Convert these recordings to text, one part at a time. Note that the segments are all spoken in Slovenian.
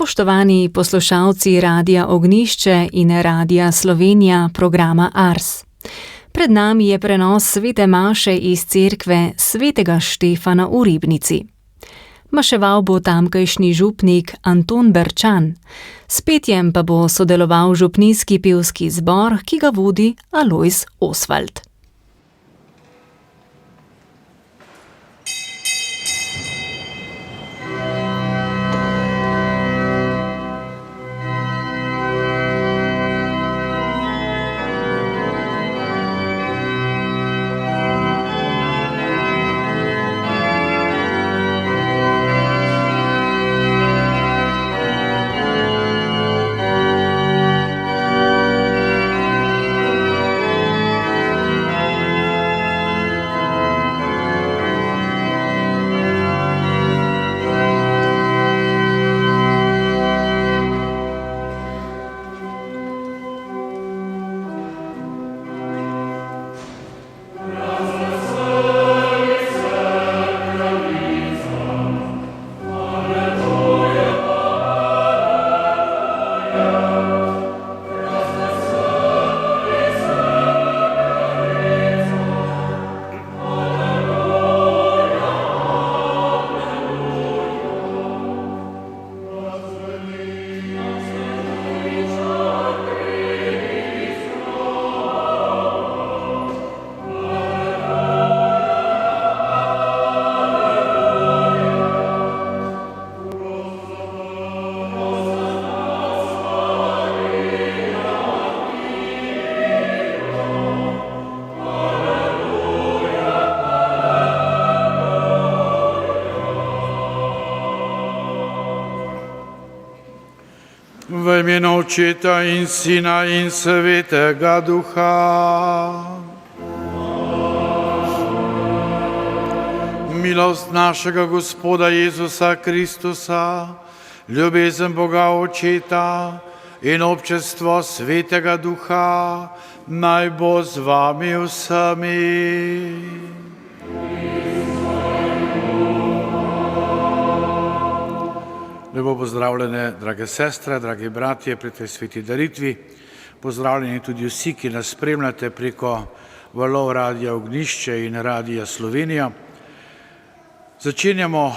Spoštovani poslušalci Radia Ognjišče in Radia Slovenija programa Ars. Pred nami je prenos svete maše iz cerkve svetega Štefana v Ribnici. Maševal bo tamkajšnji župnik Anton Berčan, s petjem pa bo sodeloval župnijski pevski zbor, ki ga vodi Alojz Osvald. V imenu Očeta in Sina in Svetega Duha. Milost našega Gospoda Jezusa Kristusa, ljubezen Boga Očeta in občestvo Svetega Duha naj bo z vami vsemi. Lepo pozdravljene, drage sestre, dragi bratje, pri tej sveti daritvi. Pozdravljeni tudi vsi, ki nas spremljate preko valov Radia Ognjišče in Radia Slovenija. Začenjamo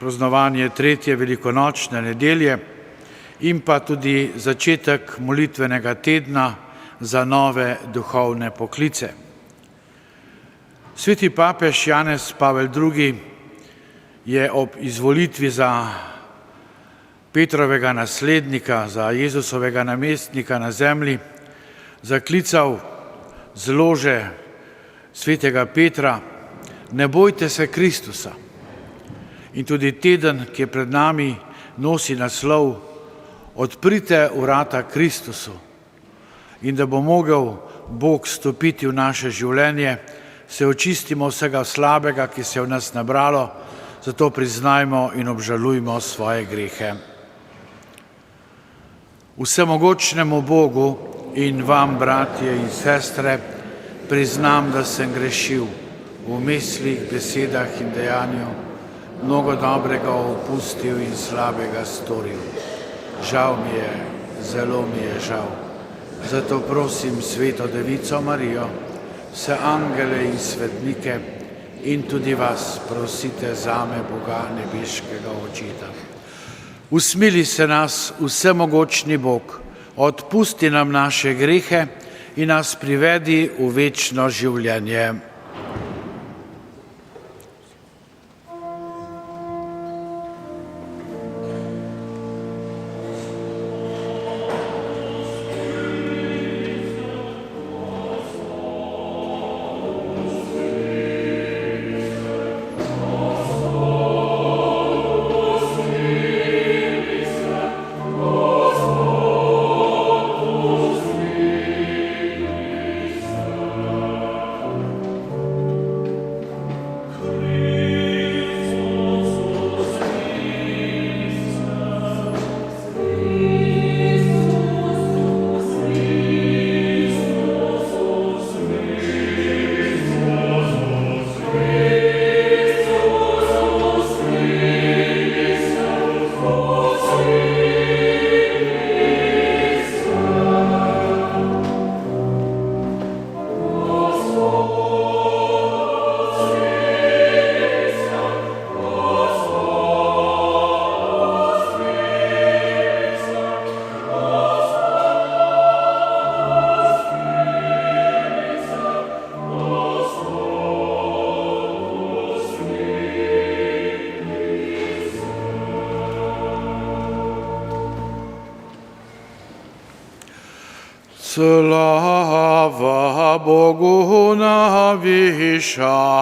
praznovanje 3. velikonočne nedelje in pa tudi začetek molitvenega tedna za nove duhovne poklice. Sveti papež Janez Pavel II. Je ob izvolitvi za Petrovega naslednika, za Jezusovega namestnika na zemlji, zaklical z lože svetega Petra: ne bojte se Kristusa. In tudi teden, ki je pred nami, nosi naslov Odprite vrata Kristusu. In da bo mogel Bog stopiti v naše življenje, se očistimo vsega slabega, ki se je v nas nabralo, zato priznajmo in obžalujmo svoje grehe. Vsemogočnemu Bogu in vam, bratje in sestre, priznam, da sem grešil v mislih, besedah in dejanju, mnogo dobrega opustil in slabega storil. Žal mi je, zelo mi je žal. Zato prosim Sveto Devico Marijo, vse angele in svetnike in tudi vas prosite zame, Boga nebeškega Očeta. Usmili se nas, vsemogočni Bog, odpusti nam naše grehe in nas privedi v večno življenje. Slava Bogu navišava.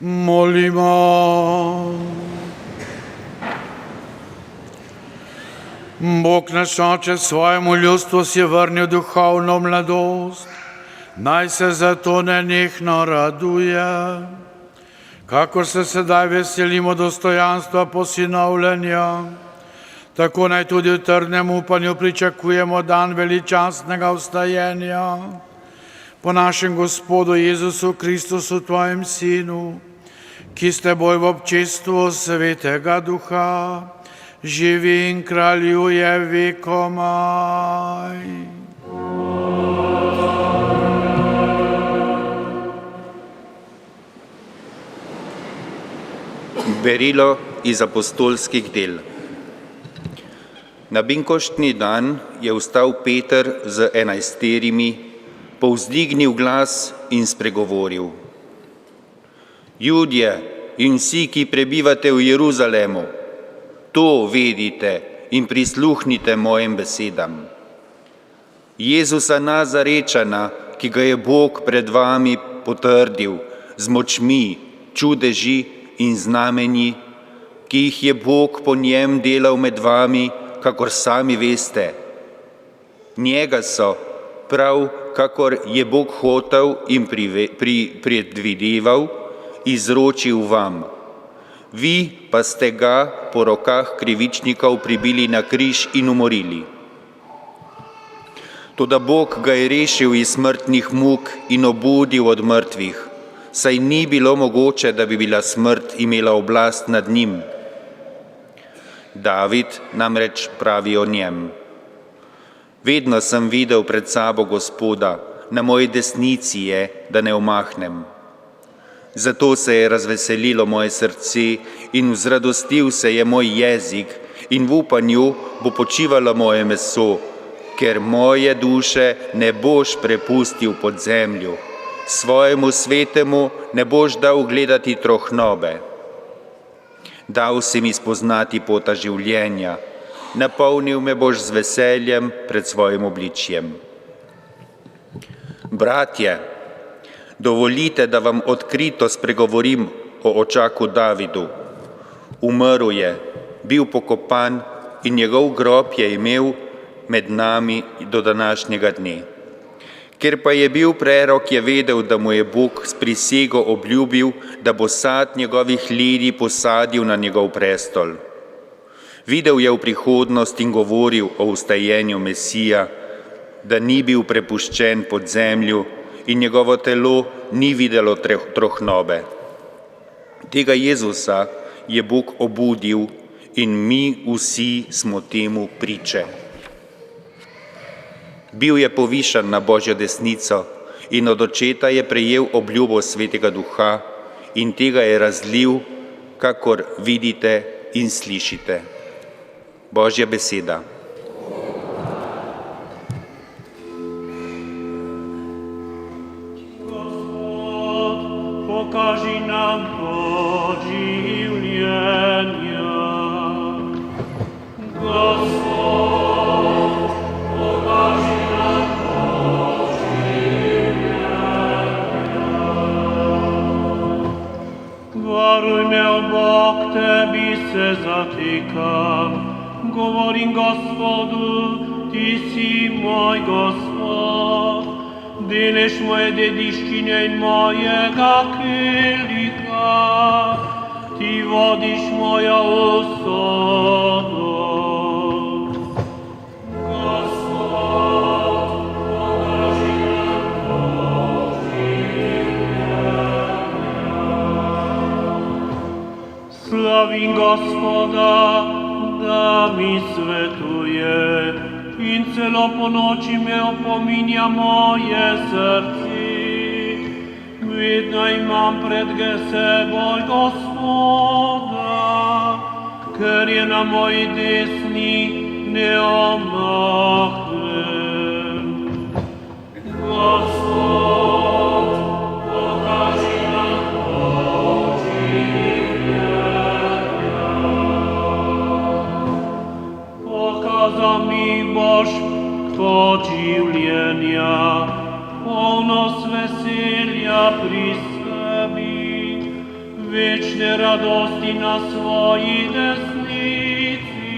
Molimo. Bog naš Oče, svojemu ljudstvu si vrnil duhovno mladost, naj se zato nenehno raduje, kakor se sedaj veselimo dostojanstva posinovljenja, tako naj tudi v trdnem upanju pričakujemo dan veličastnega vstajenja po našem Gospodu Jezusu Kristusu, tvojem Sinu, ki s teboj v občestvu Svetega Duha živi in kraljuje vekomaj. Berilo iz apostolskih del. Na binkoštni dan je vstal Peter z 11, povzdignil glas in spregovoril: Judje in vsi, ki prebivate v Jeruzalemu, to vedite in prisluhnite mojim besedam. Jezusa Nazarečana, ki ga je Bog pred vami potrdil z močmi, čudeži in znamenji, ki jih je Bog po njem delal med vami, kakor sami veste. Njega so, prav kakor je Bog hotel in predvideval, izročil vam. Vi pa ste ga po rokah krivičnikov pribili na križ in umorili. Toda Bog ga je rešil iz smrtnih muk in obudil od mrtvih, saj ni bilo mogoče, da bi bila smrt imela oblast nad njim. David namreč pravi o njem: Vedno sem videl pred sabo Gospoda, na moji desnici je, da ne omahnem. Zato se je razveselilo moje srce in vzradostil se je moj jezik in v upanju bo počivalo moje meso, ker moje duše ne boš prepustil pod zemlju, svojemu svetemu ne boš dal gledati trohnobe. Dal si mi spoznati pota življenja, napolnil me boš z veseljem pred svojim obličjem. Bratje, dovolite, da vam odkrito spregovorim o očaku Davidu. Umrl je, bil pokopan in njegov grob je imel med nami do današnjega dne. Ker pa je bil prerok, je vedel, da mu je Bog s prisego obljubil, da bo sad njegovih lidi posadil na njegov prestol. Videl je v prihodnost in govoril o vstajenju Mesija, da ni bil prepuščen pod zemlju in njegovo telo ni videlo trohnobe. Tega Jezusa je Bog obudil in mi vsi smo temu priče. Bil je povišan na Božjo desnico in od Očeta je prejel obljubo Svetega Duha in tega je razlil, kakor vidite in slišite. Božja beseda. Pokaži nam pot življenja. Gospod, pokaži nam pot življenja. Varuj me, o Bog, tebi se zatikam. Govorim Gospodu, ti si moj Gospod. Delež moje dediščine in mojega keliha, ti vodiš mojo usodo. Gospod, pokaži nam pot življenja. Slavim Gospoda, da mi svetuje, in celo po noči me opominja moje srce. Vedno imam pred seboj Gospoda, ker je na moji desni, ne omahnem. Gospod, pokaži nam pot življenja. Pokazal mi boš pot življenja, polnost veselja pri sebi, večne radosti na svoji desnici,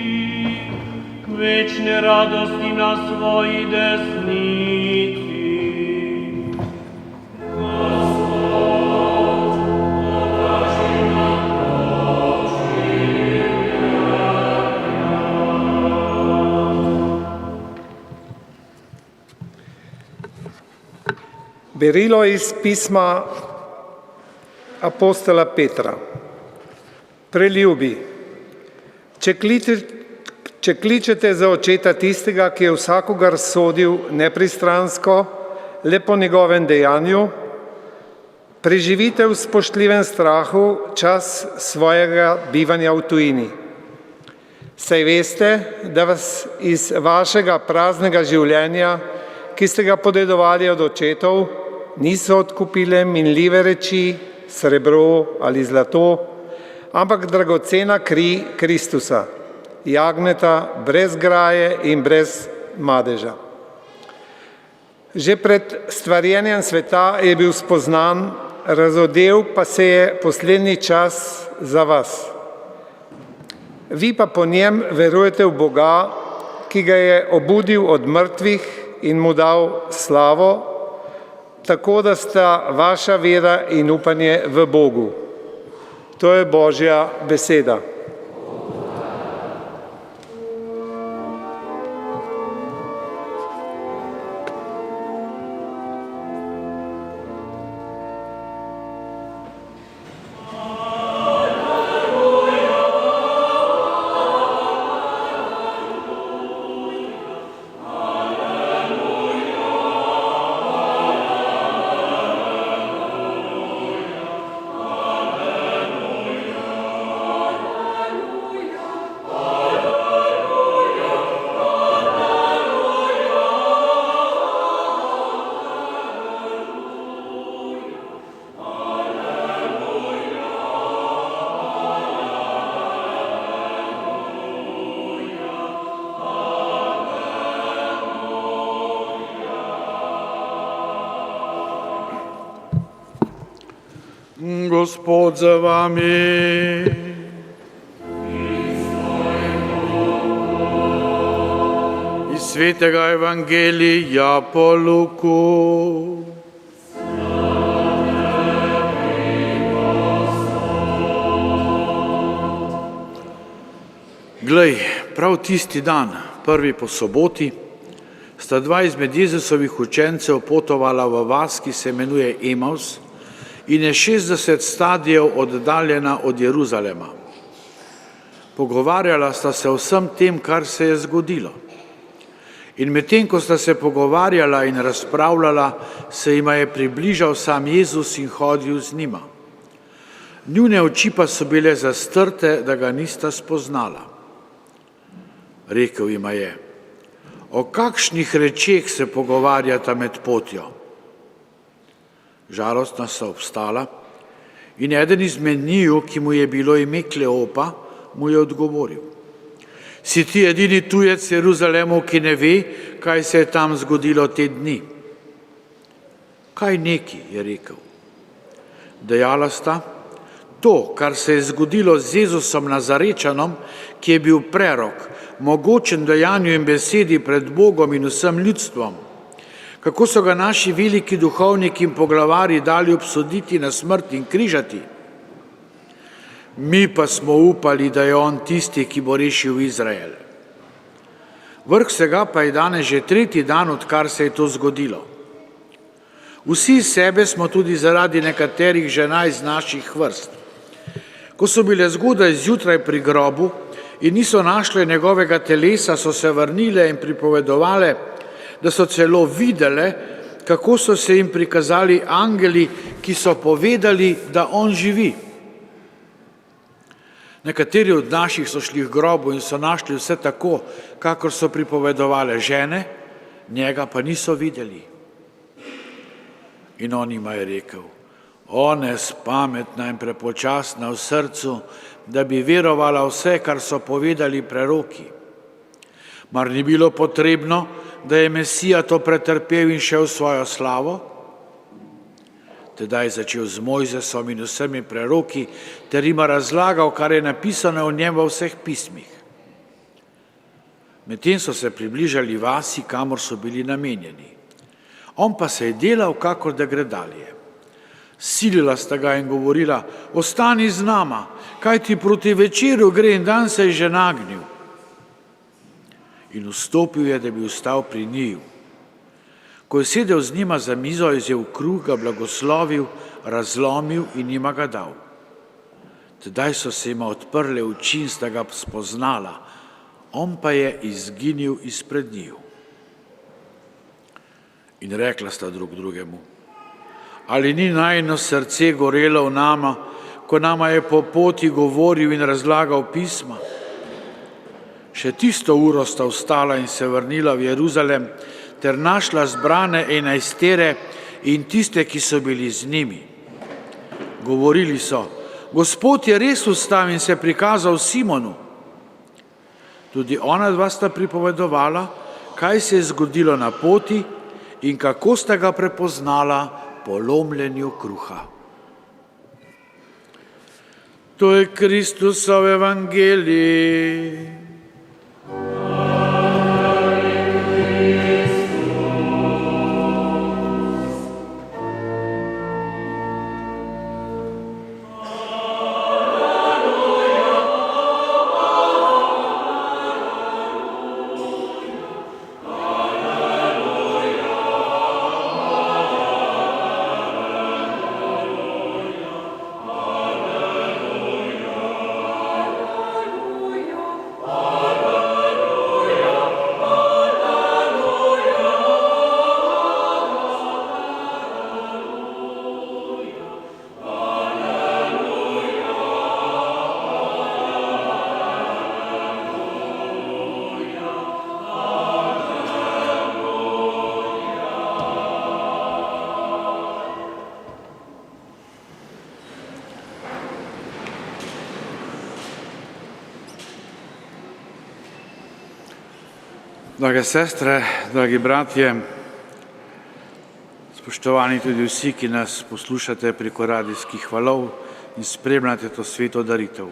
večne radosti na svoji desnici. Gospod, pokaži nam pot življenja. Berilo iz pisma apostola Petra. Preljubi, če kličete za očeta tistega, ki je vsakogar sodil nepristransko, le po njegovem dejanju, preživite v spoštljivem strahu čas svojega bivanja v tujini. Saj veste, da vas iz vašega praznega življenja, ki ste ga podedovali od očetov, niso odkupile minljive reči, srebro ali zlato, ampak dragocena kri Kristusa, jagneta brez graje in brez madeža. Že pred stvarjenjem sveta je bil spoznan, razodel pa se je poslednji čas za vas. Vi pa po njem verujete v Boga, ki ga je obudil od mrtvih in mu dal slavo, tako da sta vaša vera in upanje v Bogu. To je Božja beseda. Gospod za vami. Iz svetega Evangelija po Luku. Glej, prav tisti dan, prvi po soboti, sta dva izmed Jezusovih učencev potovala v vas, ki se imenuje Emaus in je 60 stadijev oddaljena od Jeruzalema. Pogovarjala sta se o vsem tem, kar se je zgodilo. In medtem, ko sta se pogovarjala in razpravljala, se jima je približal sam Jezus in hodil z njima. Njune oči pa so bile zastrte, da ga nista spoznala. Rekel jima je: o kakšnih rečeh se pogovarjata med potjo? Žalostna sta obstala in eden izmed njiju, ki mu je bilo ime Kleopa, mu je odgovoril: si ti edini tujec v Jeruzalemu, ki ne ve, kaj se je tam zgodilo te dni? Kaj neki, je rekel. Dejala sta: to, kar se je zgodilo z Jezusom Nazarečanom, ki je bil prerok, mogočen dejanju in besedi pred Bogom in vsem ljudstvom, kako so ga naši veliki duhovniki in poglavarji dali obsoditi na smrt in križati. Mi pa smo upali, da je on tisti, ki bo rešil Izrael. Vrh vsega pa je danes že tretji dan, odkar se je to zgodilo. Vsi sebe smo tudi zaradi nekaterih žena iz naših vrst. Ko so bile zgodaj zjutraj pri grobu in niso našle njegovega telesa, so se vrnile in pripovedovale, da so celo videle, kako so se jim prikazali angeli, ki so povedali, da on živi. Nekateri od naših so šli v grobu in so našli vse tako, kakor so pripovedovale žene, njega pa niso videli. In on jima je rekel: o nespametna in prepočasna v srcu, da bi verovala vse, kar so povedali preroki. Mar ni bilo potrebno, da je Mesija to pretrpel in šel v svojo slavo? Tedaj je začel z Mojzesom in vsemi preroki ter jima razlagal, kar je napisano o njem v vseh pismih. Medtem so se približali vasi, kamor so bili namenjeni. On pa se je delal, kakor da gre dalje. Silila sta ga in govorila: ostani z nama, kajti proti večeru gre in dan se je že nagnil. In vstopil je, da bi ostal pri njiju. Ko je sedel z njima za mizo, je vzel kruh, ga blagoslovil, razlomil in jima ga dal. Tedaj so se jima odprle oči in sta ga spoznala, on pa je izginil izpred njiju. In rekla sta drug drugemu: ali ni najino srce gorelo v nama, ko nama je po poti govoril in razlagal pisma? Še tisto uro sta vstala in se vrnila v Jeruzalem ter našla zbrane 11 in tiste, ki so bili z njimi. Govorili so: Gospod je res vstal in se prikazal Simonu. Tudi ona dva sta pripovedovala, kaj se je zgodilo na poti in kako sta ga prepoznala po lomljenju kruha. To je Kristusov evangelij. Drage sestre, dragi bratje, spoštovani tudi vsi, ki nas poslušate preko radijskih valov, in spremljate to sveto daritev.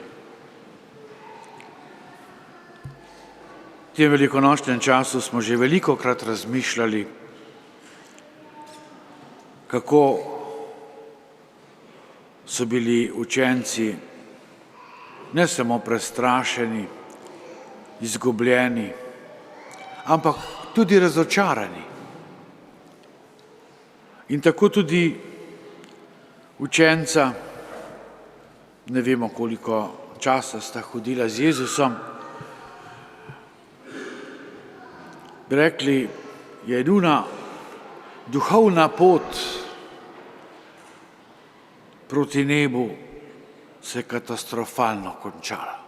V tem velikonočnem času smo že velikokrat razmišljali, kako so bili učenci ne samo prestrašeni, izgubljeni, ampak tudi razočarani. In tako tudi učenca, ne vemo, koliko časa sta hodila z Jezusom, bi rekli, je njuna duhovna pot proti nebu se katastrofalno končala,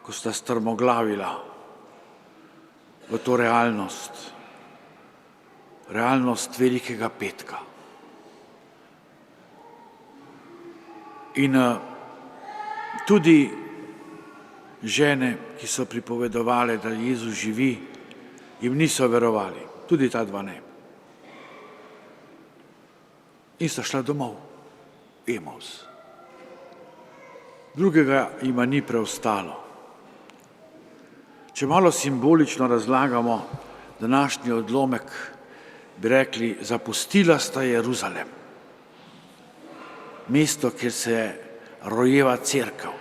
ko sta strmoglavila v to realnost velikega petka. In tudi žene, ki so pripovedovale, da Jezus živi, jim niso verovali, tudi ta dva ne. In sta šla domov, Emaus. Drugega jima ni preostalo. Če malo simbolično razlagamo današnji odlomek, bi rekli, zapustila sta Jeruzalem, mesto, kjer se rojeva cerkev.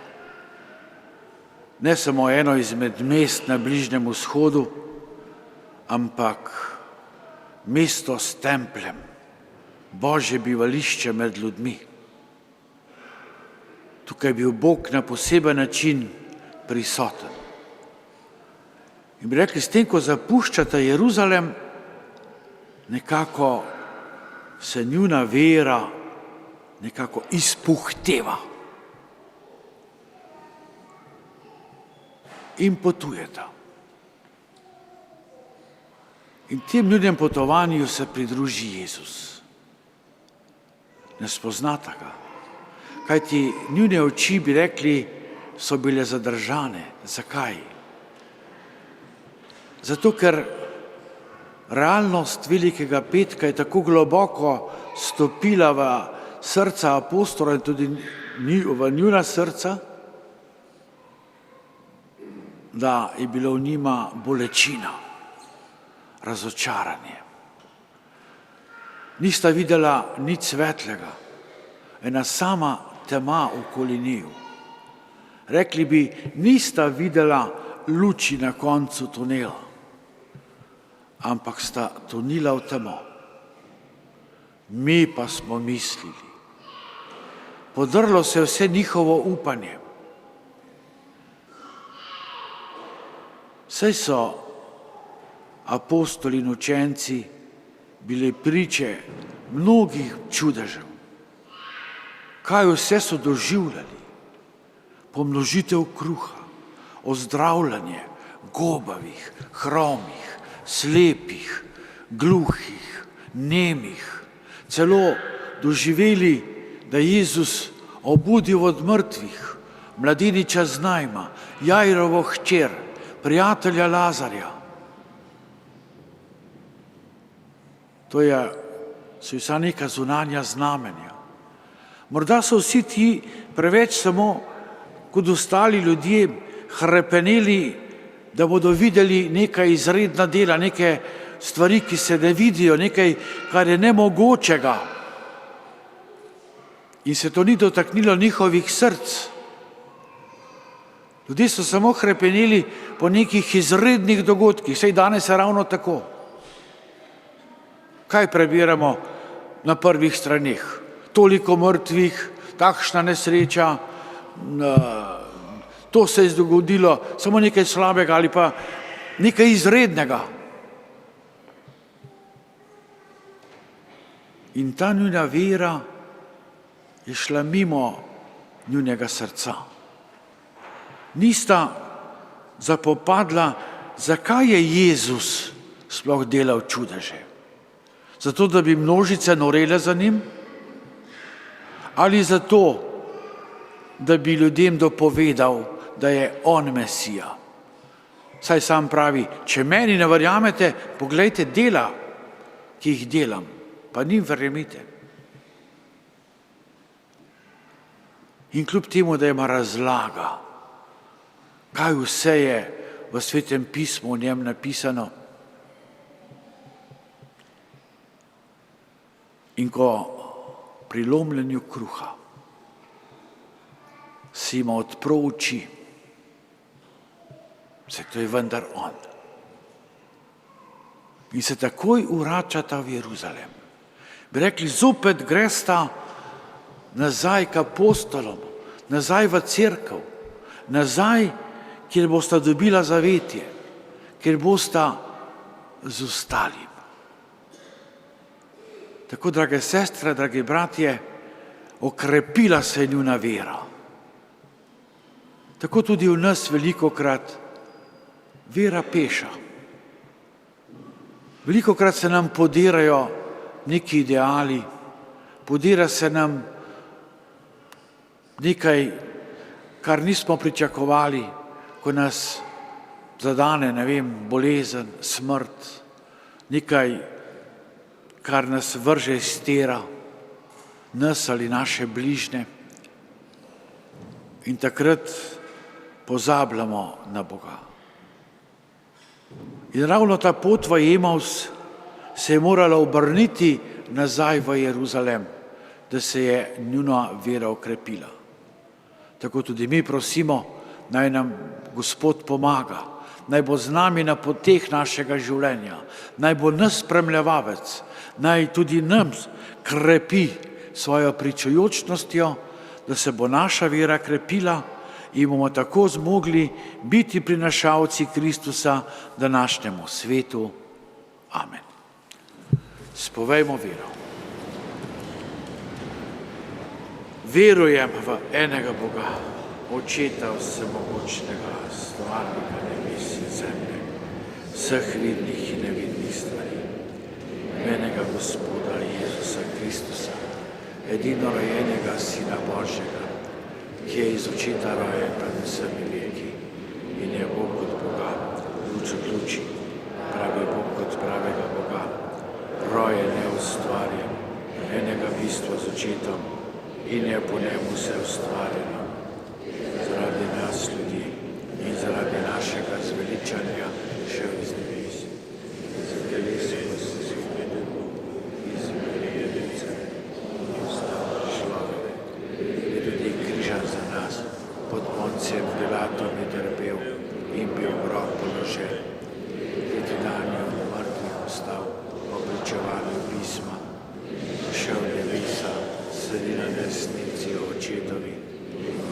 Ne samo eno izmed mest na Bližnjem vzhodu, ampak mesto s templjem, Božje bivališče med ljudmi. Tukaj je bil Bog na poseben način prisoten. In bi rekli, s tem, ko zapuščata Jeruzalem, nekako se njuna vera nekako izpuhteva. In potujeta. In tem njunem potovanju se pridruži Jezus. Ne spoznata ga. Kajti njune oči, bi rekli, so bile zadržane. Zakaj? Zato, ker realnost velikega petka je tako globoko stopila v srca apostola in tudi v njuna srca, da je bilo v njima bolečina, razočaranje. Nista videla nič svetlega, ena sama tema okoli njiju. Rekli bi, nista videla luči na koncu tunela, ampak sta tonila v temo. Mi pa smo mislili. Podrlo se je vse njihovo upanje. Saj so apostoli in učenci bili priče mnogih čudežev. Kaj vse so doživljali? Pomnožitev kruha, ozdravljanje gobavih, hromih, slepih, gluhih, nemih, celo doživeli, da Jezus obudil od mrtvih mladeniča z Najma, Jairovo hčer, prijatelja Lazarja. To so vsa neka zunanja znamenja. Morda so vsi ti preveč samo kot ostali ljudje hrepeneli, da bodo videli nekaj izredna dela, neke stvari, ki se ne vidijo, nekaj, kar je nemogočega. In se to ni dotaknilo njihovih src. Ljudje so samo hrepeneli po nekih izrednih dogodkih, saj danes je ravno tako. Kaj prebiramo na prvih straneh? Toliko mrtvih, takšna nesreča, to se je zgodilo, samo nekaj slabega ali pa nekaj izrednega. In ta njuna vera je šla mimo njunega srca. Nista zapopadla, zakaj je Jezus sploh delal čudeže. Zato, da bi množice norele za njim? Ali zato, da bi ljudem dopovedal, da je on Mesija? Saj sam pravi, če meni ne verjamete, poglejte dela, ki jih delam, pa njim verjemite. In kljub temu, da ima razlaga, kaj vse je v Svetem pismu o njem napisano. In ko pri lomljenju kruha si ima odprl oči, se to je vendar on. In se takoj vračata v Jeruzalem. Bi rekli, zopet gresta nazaj k apostolom, nazaj v cerkev, nazaj, kjer bosta dobila zavetje, kjer bosta z ostalim. Tako, drage sestre, dragi bratje, okrepila se je njuna vera. Tako tudi v nas velikokrat vera peša. Velikokrat se nam podirajo neki ideali, podira se nam nekaj, kar nismo pričakovali, ko nas zadane, bolezen, smrt, nekaj, kar nas vrže iz tira, nas ali naše bližnje. In takrat pozabljamo na Boga. In ravno ta pot v Emaus se je morala obrniti nazaj v Jeruzalem, da se je njuna vera okrepila. Tako tudi mi prosimo, naj nam Gospod pomaga, naj bo z nami na poteh našega življenja, naj bo nas spremljavec, naj tudi nam krepi svojo pričujočnostjo, da se bo naša vera krepila in bomo tako zmogli biti prinašalci Kristusa današnjemu svetu. Amen. Spovejmo vero. Verujem v enega Boga, Očeta vsemogočnega, stvarnika nebes in zemlje, vseh vidnih in nevidnih stvari, enega Gospoda Jezusa Kristusa, edinorojenega Sina Božjega, ki je iz očeta rojen pred vsemi veki in je Bog od Boga, luč od luči, pravi Bog od pravega Boga, rojen neustvarjen, enega bistva z očetom in je po njemu vse ustvarjeno. Zaradi nas ljudi in zaradi našega zveličanja še iz nebes. Zakelesimo se svetemu iz Marijedice in vstal človek, je tudi križan za nas, pod Poncijem Pilatom je trpel in bil v grob položen. Tretji dan je od mrtvih vstal, po pričevanju pisma, šel v nebesa, sedi na desnici očetovi,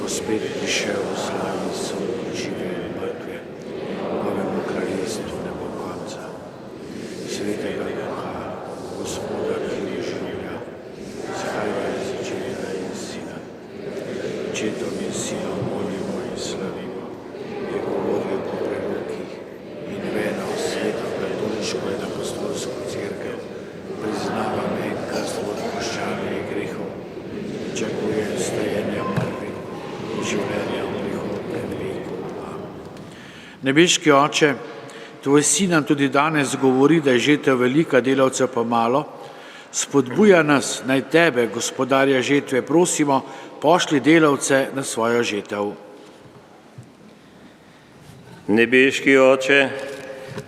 ko spet prišel v slavi sod žive in mrtve, novemu kraljestvu ne bo konca. Svetega Duha, Gospoda, ki je življa, zahajva iz očeta in sina. Očetom in sinom molimo in slavimo, je govoril po prerokih in veno sveto katoliško in apostolsko cerkev, priznava enkastvo odpuščanja grehov, čakuje stajenja mrtvih in življenja v prihodnem veku. Nebeški Oče, tvoj sin nam tudi danes govori, da je žetev velika, delavcev pa malo. Spodbuja nas, naj tebe, gospodarja žetve, prosimo, pošli delavce na svojo žetev. Nebeški Oče,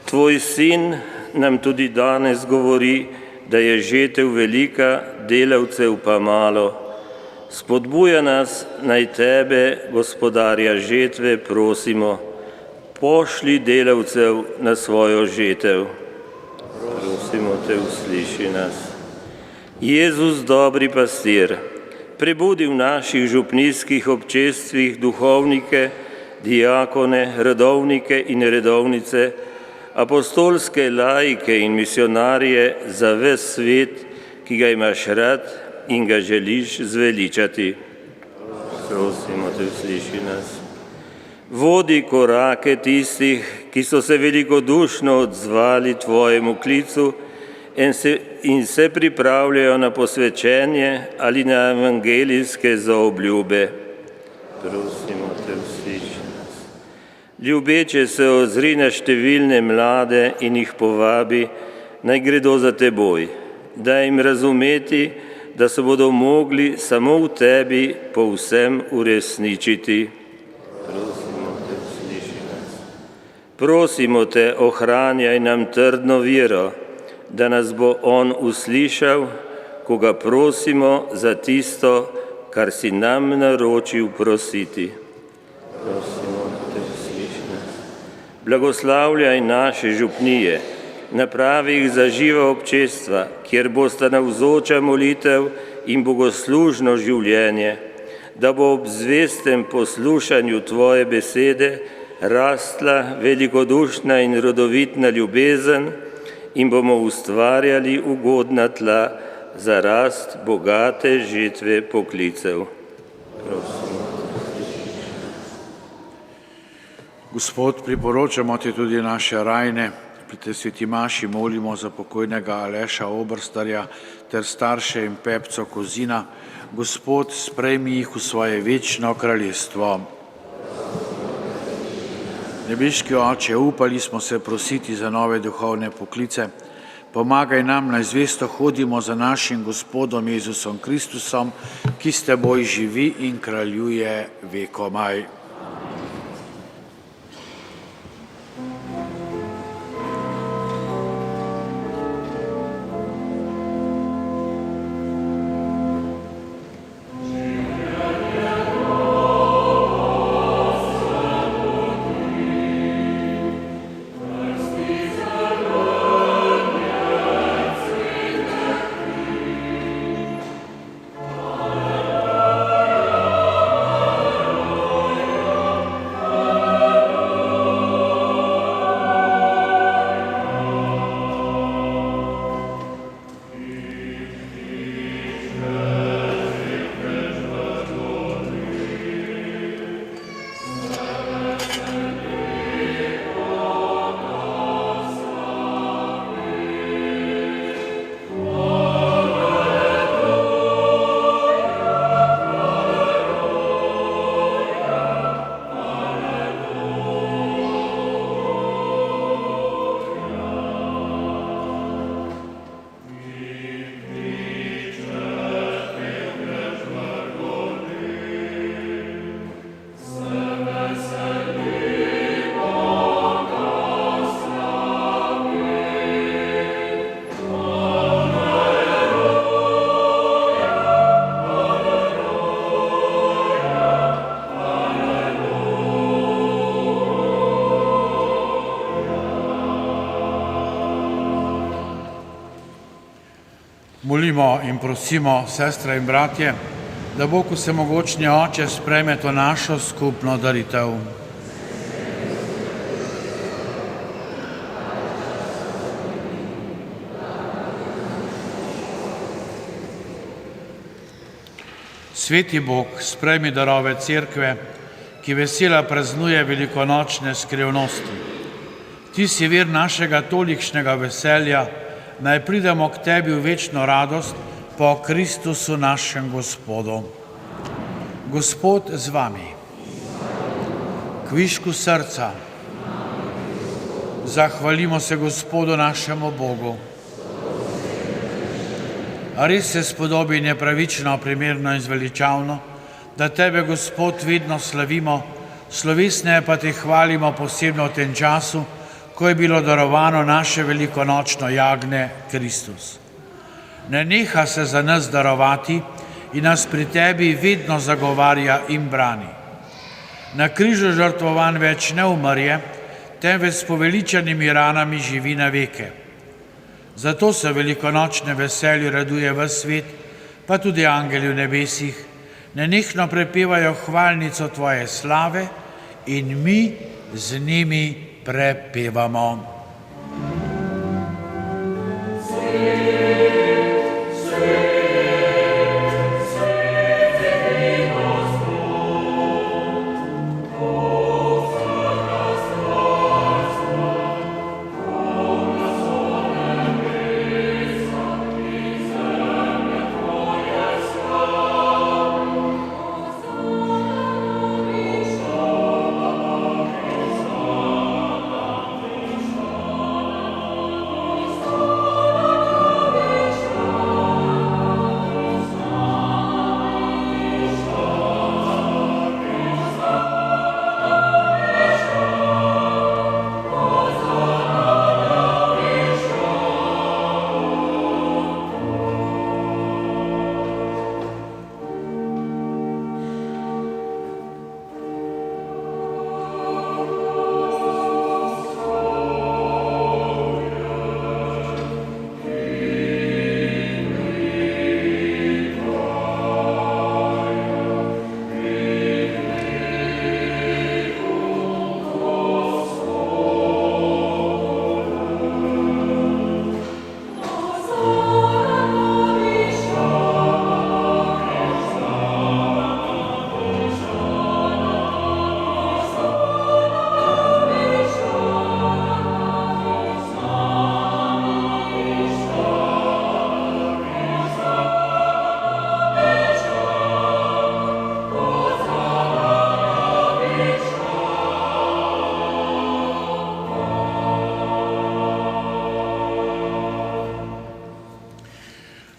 tvoj sin nam tudi danes govori, da je žetev velika, delavcev pa malo. Spodbuja nas, naj tebe, gospodarja žetve, prosimo, pošli delavcev na svojo žetev. Prosimo te, usliši nas. Jezus, dobri pastir, prebudi v naših župnijskih občestvih duhovnike, diakone, redovnike in redovnice, apostolske laike in misionarje za ves svet, ki ga imaš rad in ga želiš zveličati. Prosimo te, usliši nas. Vodi korake tistih, ki so se velikodušno odzvali tvojemu klicu in se pripravljajo na posvečenje ali na evangelijske zaobljube. Prosimo te, usliši nas. Ljubeče se ozri na številne mlade in jih povabi, naj gredo za teboj. Daj jim razumeti, da se bodo mogli samo v tebi povsem uresničiti. Prosimo te, ohranjaj nam trdno vero, da nas bo on uslišal, ko ga prosimo za tisto, kar si nam naročil prositi. Prosimo te, usliši nas. Blagoslavljaj naše župnije, napravi jih za živa občestva, kjer bosta navzoča molitev in bogoslužno življenje, da bo ob zvestem poslušanju tvoje besede rastla velikodušna in rodovitna ljubezen in bomo ustvarjali ugodna tla za rast bogate žetve poklicev. Prosimo. Gospod, priporočamo ti tudi naše rajne. Pri tej sveti maši molimo za pokojnega Aleša Obrstarja ter starše in Pepco Kozina. Gospod, sprejmi jih v svoje večno kraljestvo. Nebeški Oče, upali smo se prositi za nove duhovne poklice. Pomagaj nam, naj zvesto hodimo za našim Gospodom Jezusom Kristusom, ki s teboj živi in kraljuje vekomaj. Molimo in prosimo, sestre in bratje, da Bog vsemogočni Oče sprejme to našo skupno daritev. Sveti Bog, sprejmi darove Cerkve, ki vesela praznuje velikonočne skrivnosti. Ti si vir našega tolikšnega veselja, naj pridemo k tebi v večno radost po Kristusu našem Gospodu. Gospod z vami. Kvišku srca. Zahvalimo se Gospodu našemu Bogu. A res se spodobi nepravično, primerno in zveličavno, da tebe, Gospod, vedno slavimo, slovesneje pa te hvalimo posebno v tem času, ko je bilo darovano naše velikonočno jagnje Kristus. Ne neha se za nas darovati in nas pri tebi vedno zagovarja in brani. Na križu žrtvovan več ne umrje, temveč s poveličanimi ranami živi na veke. Zato se velikonočne veselju raduje ves svet, pa tudi angeli v nebesih, nenehno prepevajo hvalnico tvoje slave in mi z njimi prepevamo.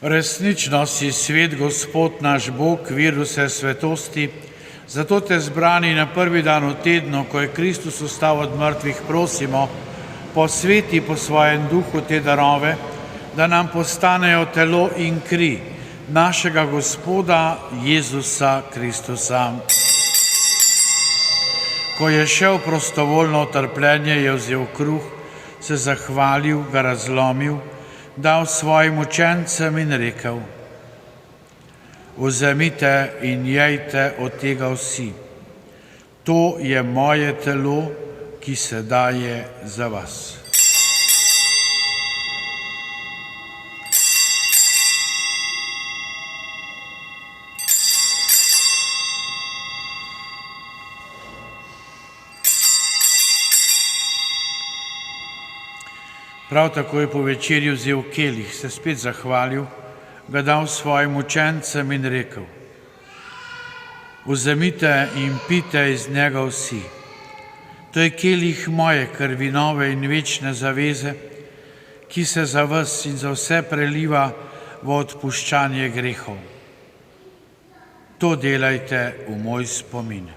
Resnično si svet, Gospod naš Bog, vir vse svetosti, zato te zbrani na prvi dan v tednu, ko je Kristus vstal od mrtvih, prosimo, posveti po svojem duhu te darove, da nam postanejo telo in kri našega Gospoda Jezusa Kristusa. Ko je šel prostovoljno v trpljenje, je vzel kruh, se zahvalil, ga razlomil, dal svojim učencem in rekel: Vzemite in jejte od tega vsi. To je moje telo, ki se daje za vas. Prav tako je po večerji vzel kelih, se spet zahvalil, ga dal svojim učencem in rekel: Vzemite in pite iz njega vsi. To je kelih moje krvi, nove in večne zaveze, ki se za vas in za vse preliva v odpuščanje grehov. To delajte v moj spomin.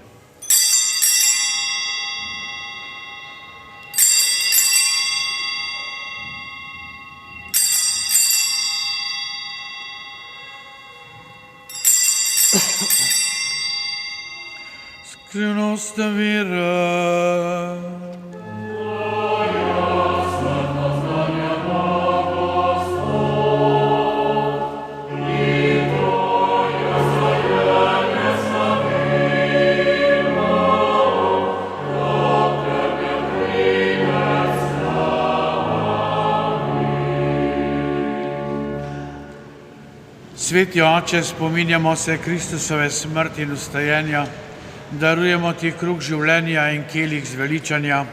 Skrivnost vere. Sveti Oče, spominjamo se Kristusove smrti in vstajenja, darujemo ti kruh življenja in kelih zveličanja,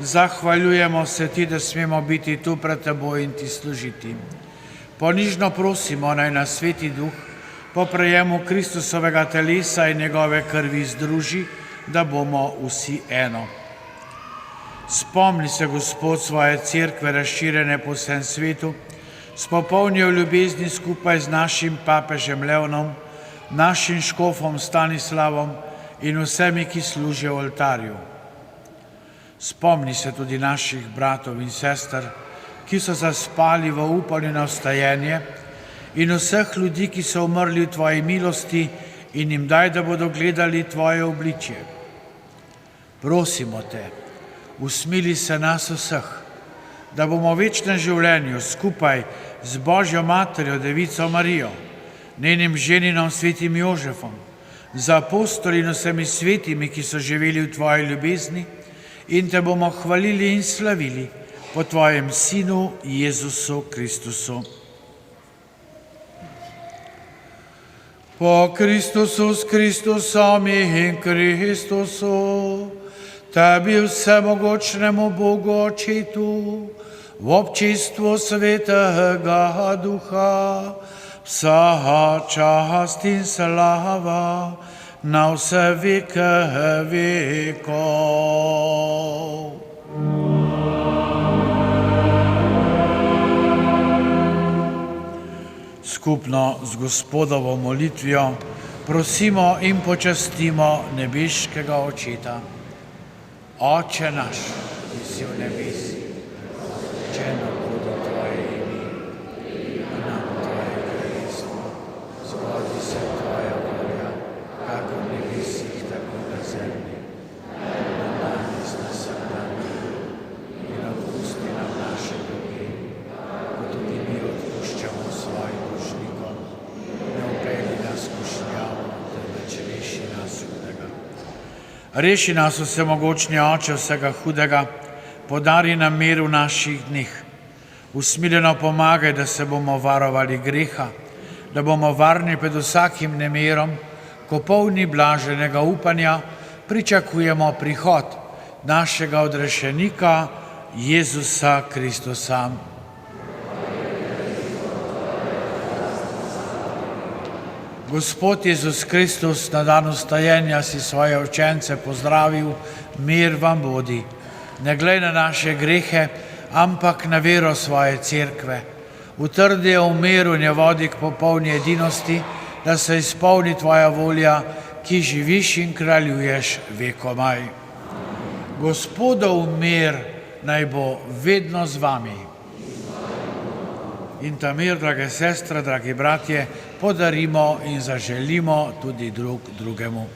zahvaljujemo se ti, da smemo biti tu pred teboj in ti služiti. Ponižno prosimo, naj nas Sveti Duh po prejemu Kristusovega telesa in njegove krvi združi, da bomo vsi eno. Spomni se, Gospod, svoje cerkve razširjene po vsem svetu, s popolnijo ljubezni skupaj z našim papežem Leonom, našim škofom Stanislavom in vsemi, ki služijo v oltarju. Spomni se tudi naših bratov in sester, ki so zaspali v upanju na vstajenje, in vseh ljudi, ki so umrli v tvoji milosti, in jim daj, da bodo gledali tvoje obličje. Prosimo te, usmili se nas vseh, da bomo v večnem življenju skupaj z Božjo materjo, Devico Marijo, njenim ženinom svetim Jožefom, z apostoli in vsemi svetimi, ki so živeli v tvoji ljubezni, in te bomo hvalili in slavili po tvojem Sinu Jezusu Kristusu. Po Kristusu, s Kristusom in Kristusu, tebi vsemogočnemu Bogu Očetu, v občestvu Svetega Duha, vsa čast in slava na vse veke vekov. Skupno z Gospodovo molitvijo prosimo in počastimo nebeškega Očeta. Oče naš, ki si v nebesi, rečeno bodo tvoje ime, in nam tvoje kraljestvo, zgodi se tvoja volja, kako v nebesih, tako na zemlji. Nam danes nas vsak dan in odpusti nam naše dolge, kot tudi mi odpuščamo svojim dolžnikom. Ne vpelji nas v skušnjavo, temveč reši nas hudega. Reši nas, vsemogočni Oče vsega hudega, podari nam mir v naših dneh. Usmiljeno pomagaj, da se bomo varovali greha, da bomo varni pred vsakim nemirom, ko polni blaženega upanja pričakujemo prihod našega odrešenika Jezusa Kristusa. Gospod Jezus Kristus, na dan vstajenja si svoje učence pozdravil, mir vam bodi. Ne glej na naše grehe, ampak na vero svoje cerkve. Utrdijo v miru ne vodi k popolni edinosti, da se izpolni tvoja volja, ki živiš in kraljuješ vekomaj. Gospodov mir naj bo vedno z vami. In ta mir, drage sestre, dragi bratje, podarimo in zaželimo tudi drug drugemu.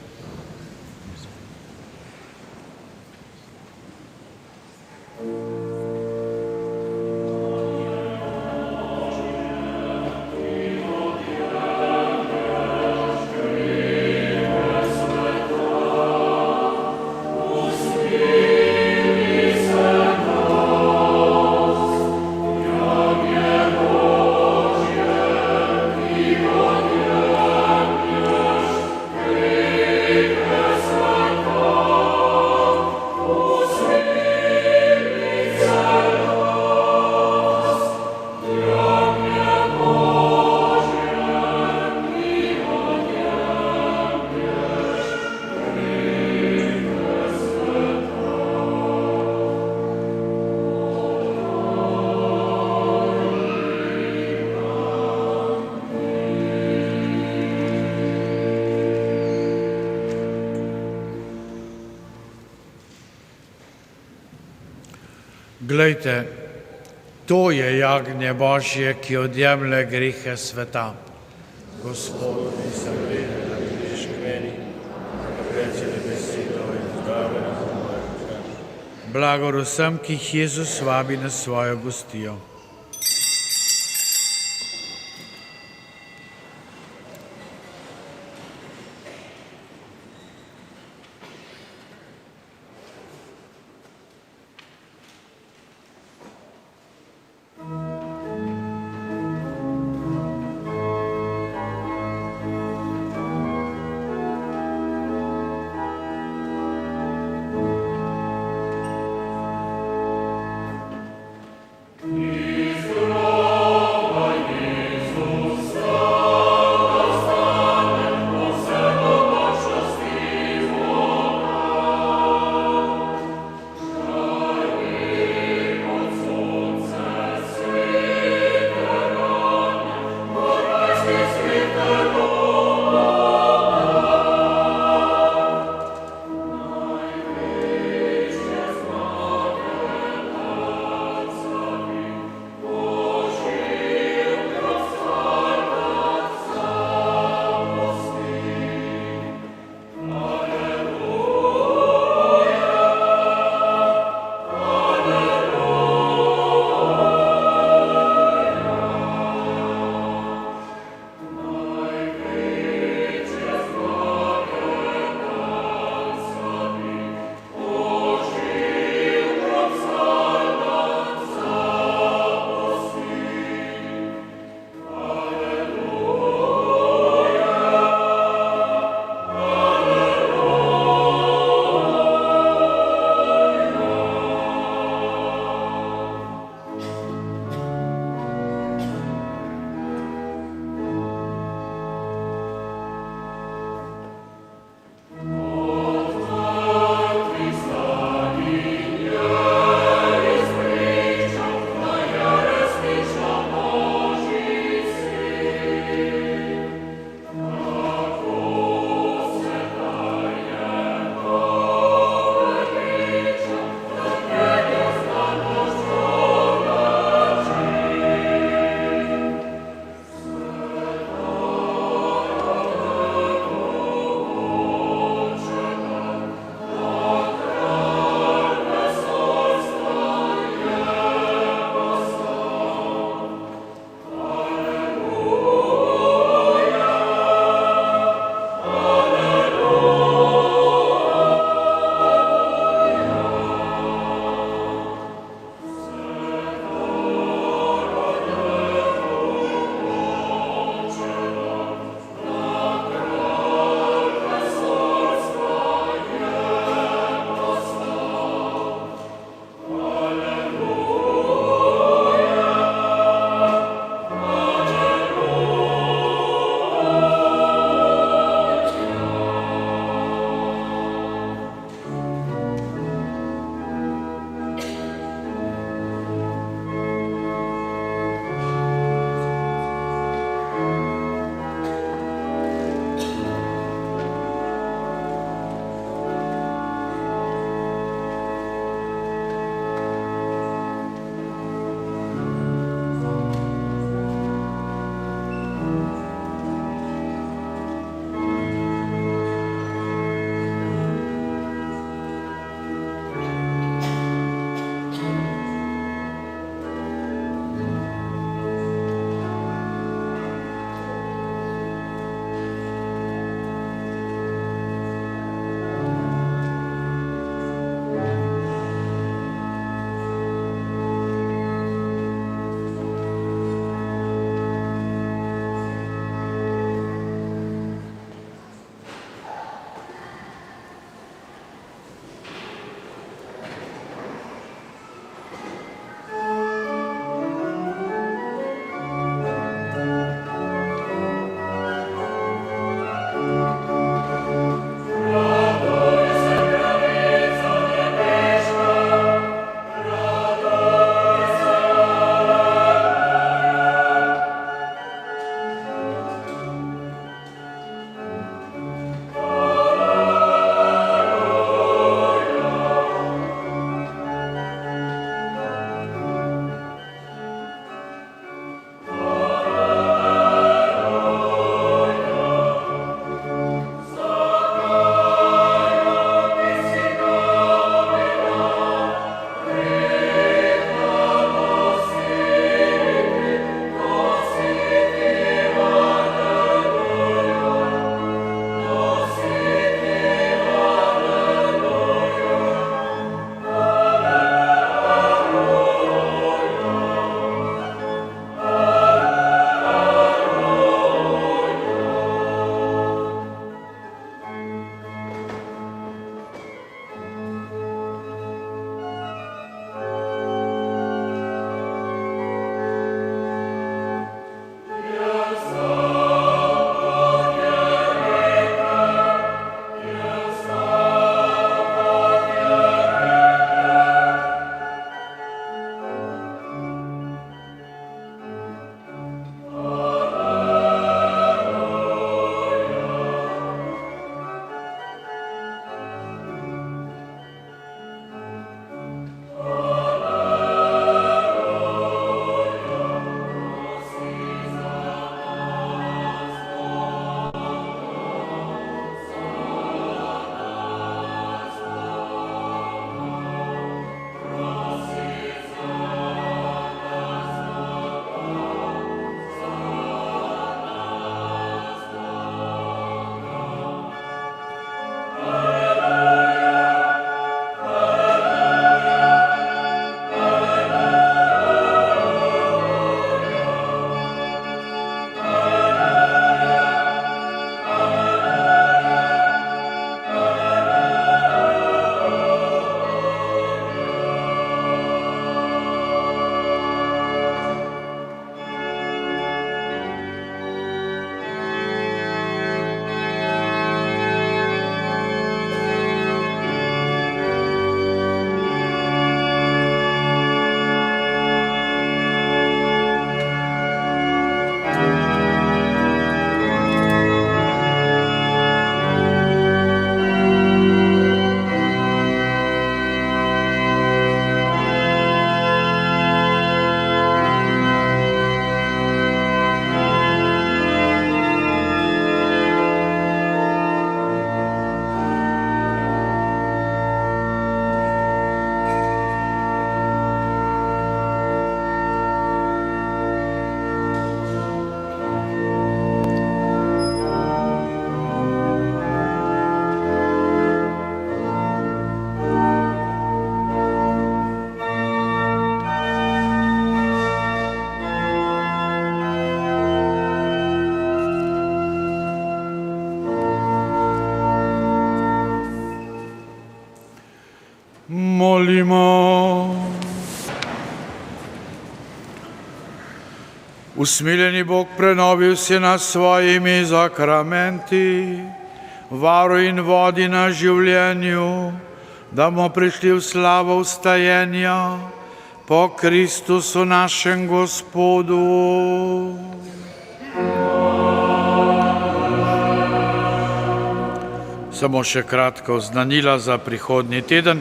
Glejte, to je jagnje Božje, ki odjemlje grehe sveta. Gospod, nisem vreden, da prideš k meni, reči le besedo in zdrave na moje duše. Blagor vsem, ki jih Jezus vabi na svojo gostijo. Amen. Molimo. Usmiljeni Bog, prenovil si nas svojimi zakramenti, varuj in vodi na življenju, da bomo prišli v slavo vstajenja po Kristusu našem Gospodu. Samo še kratko oznanila za prihodnji teden.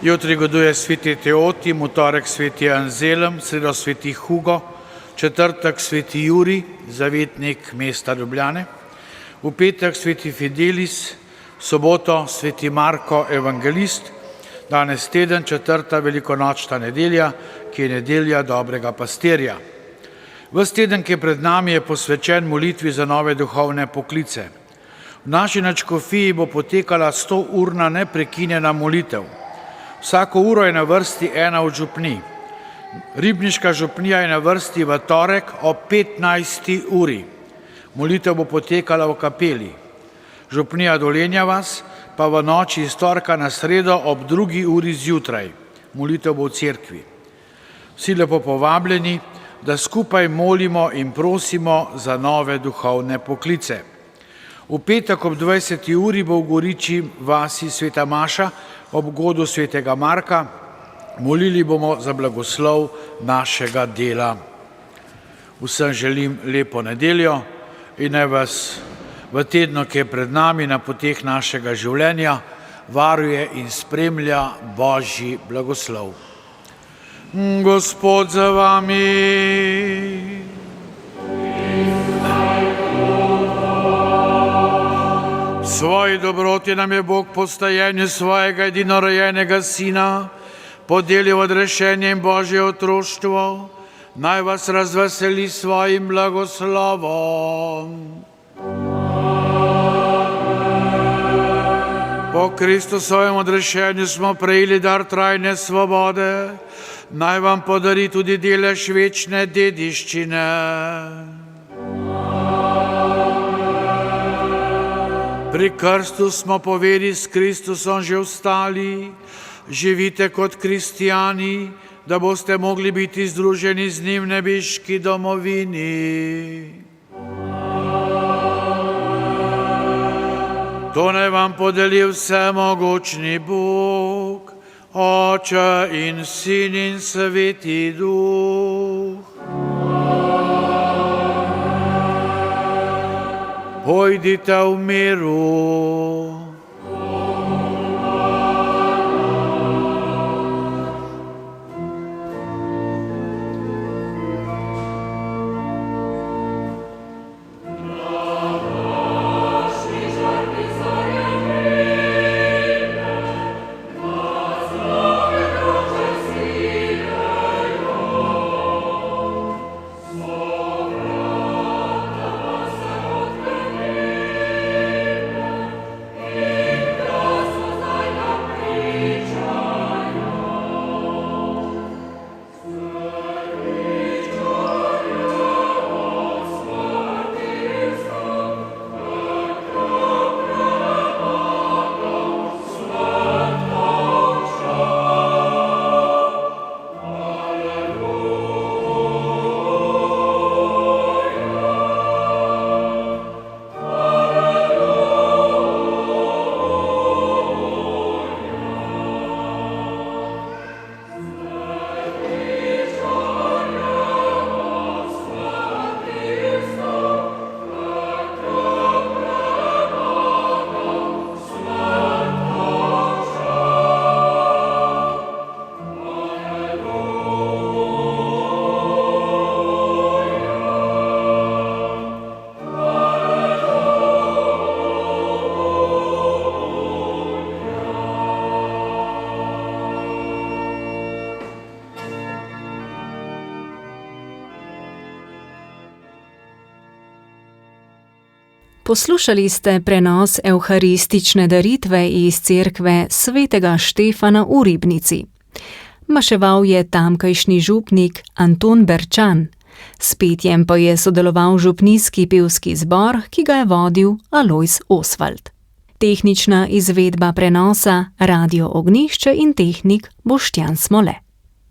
Jutri goduje sveti Teotim, v torek sveti Anzelm, sredo sveti Hugo, četrtek sveti Jurij, zavetnik mesta Ljubljane, v petek sveti Fidelis, soboto sveti Marko, evangelist, danes teden, četrta velikonočna nedelja, ki je nedelja dobrega pastirja. Ves teden, ki je pred nami, je posvečen molitvi za nove duhovne poklice. V naši nadškofiji bo potekala 100-urna neprekinjena molitev. Vsako uro je na vrsti ena od župnij. Ribniška župnija je na vrsti v torek ob 15. uri. Molitev bo potekala v kapeli. Župnija Dolenja vas pa v noči iz torka na sredo ob 2. uri zjutraj. Molitev bo v cerkvi. Vsi lepo povabljeni, da skupaj molimo in prosimo za nove duhovne poklice. V petek ob 20. uri bo v Goriči vasi sveta Maša ob godu svetega Marka. Molili bomo za blagoslov našega dela. Vsem želim lepo nedeljo in naj vas v tednu, ki je pred nami, na poteh našega življenja varuje in spremlja Božji blagoslov. Gospod za vami. V svoji dobroti nam je Bog po stajenju svojega edinorojenega Sina podelil odrešenje in Božje otroštvo. Naj vas razveseli svojim blagoslovom. Po Kristusovem odrešenju smo prejeli dar trajne svobode. Naj vam podari tudi delež večne dediščine. Pri krstu smo po veri s Kristusom že vstali. Živite kot kristijani, da boste mogli biti združeni z njim v nebeški domovini. To naj vam podeli vsemogočni Bog, Oče in Sin in Sveti Duh. Pojdite v miru. Poslušali ste prenos evharistične daritve iz cerkve svetega Štefana v Ribnici. Maševal je tamkajšnji župnik Anton Berčan. S petjem pa je sodeloval župnijski pevski zbor, ki ga je vodil Alojz Osvald. Tehnična izvedba prenosa Radio Ognjišče in tehnik Boštjan Smole.